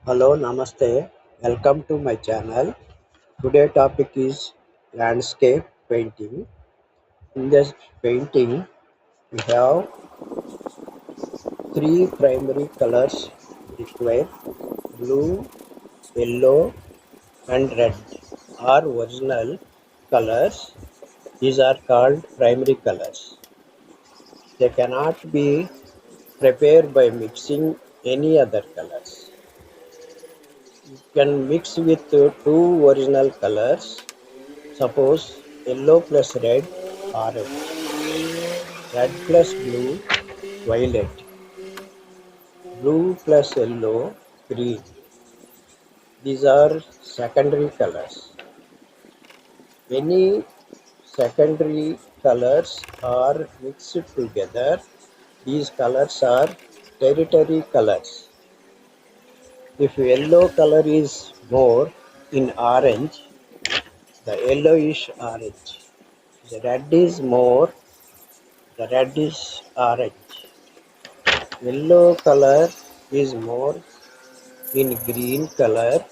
Hello, Namaste. Welcome to my channel. Today topic is landscape painting. In this painting, we have three primary colors required: blue, yellow, and red are original colors. These are called primary colors. They cannot be prepared by mixing any other colors. You can mix with two original colors. Suppose yellow plus red, orange; red plus blue, violet; blue plus yellow, green. These are secondary colors. Any secondary colors are mixed together. These colors are tertiary colors. If yellow color is more in orange, the yellowish orange. The red is more, the red is orange. Yellow color is more in green color,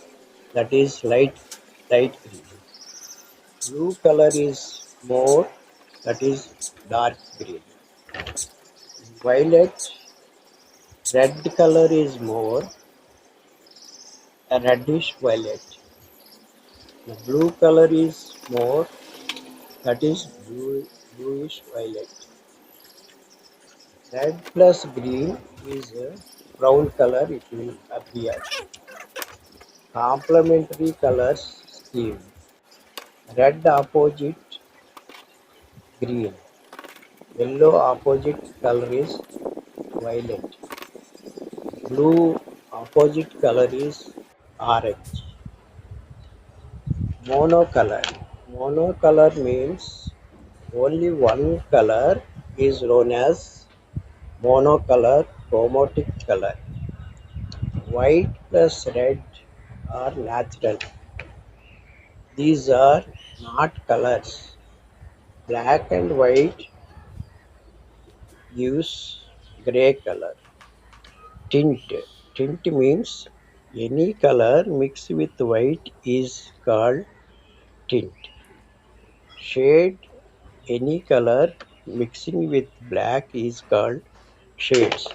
that is light green. Blue color is more, that is dark green. Violet, red color is more, a reddish violet. The blue color is more, that is bluish violet. Red plus green is a brown color, it will appear. Complementary colors scheme. Red opposite green. Yellow opposite color is violet. Blue opposite color is orange. Monocolor. Monocolor means only one color is known as monocolor, chromatic color. White plus red are natural. These are not colors. Black and white gives gray color. Tint. Tint means any color mixed with white is called tint. Shade. Any color mixing with black is called shades.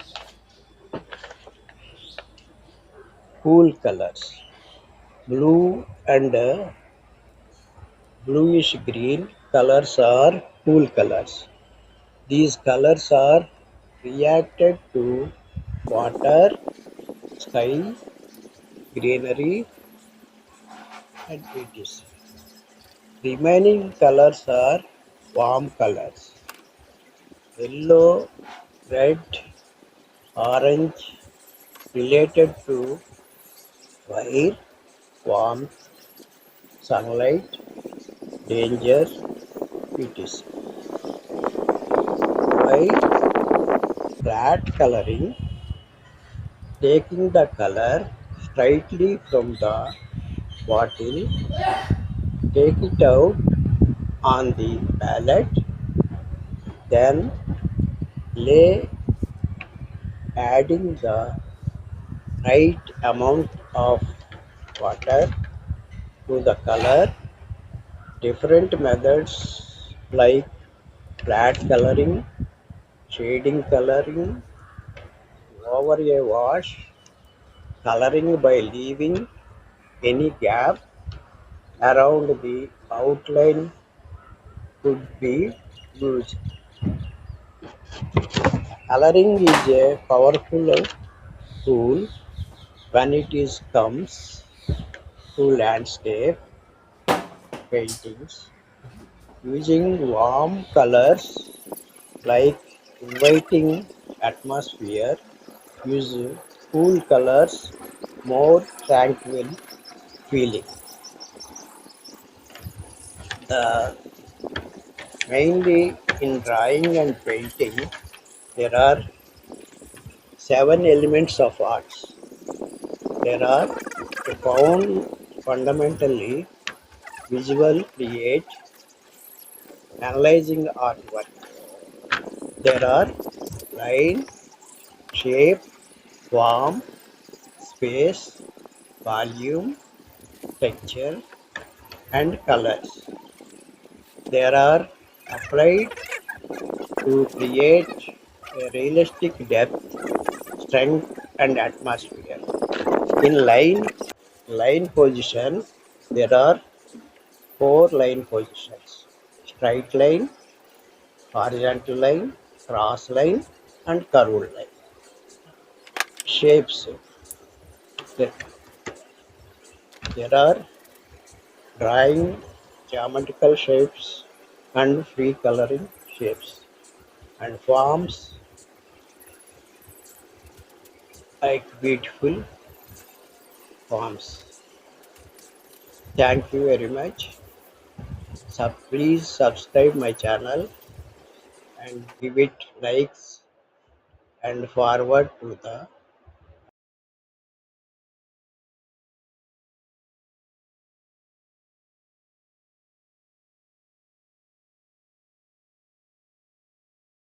Cool colors. Blue and bluish green colors are cool colors. These colors are reacted to water, sky, greenery, and etc. Remaining colors are warm colors: yellow, red, orange, related to fire, warmth, sunlight, danger, etc. By flat coloring, taking the color straightly from the bottle, take it out on the palette, then lay adding the right amount of water to the color. Different methods like flat coloring, shading coloring, over a wash, coloring by leaving any gap around the outline could be used. Coloring is a powerful tool when it is comes to landscape paintings. Using warm colors like inviting atmosphere, use cool colors, more tranquil feeling. The mainly in drawing and painting, there are seven elements of arts. There are found fundamentally visual create, analyzing artwork. There are line, shape, form, space, volume, texture, and colors. They are applied to create a realistic depth, strength, and atmosphere. In line position, there are four line positions: straight line, horizontal line, cross line, and curved line. Shapes. There, there are drawing geometrical shapes and free coloring shapes and forms like beautiful forms. Thank you very much. Please subscribe my channel and give it likes and forward to the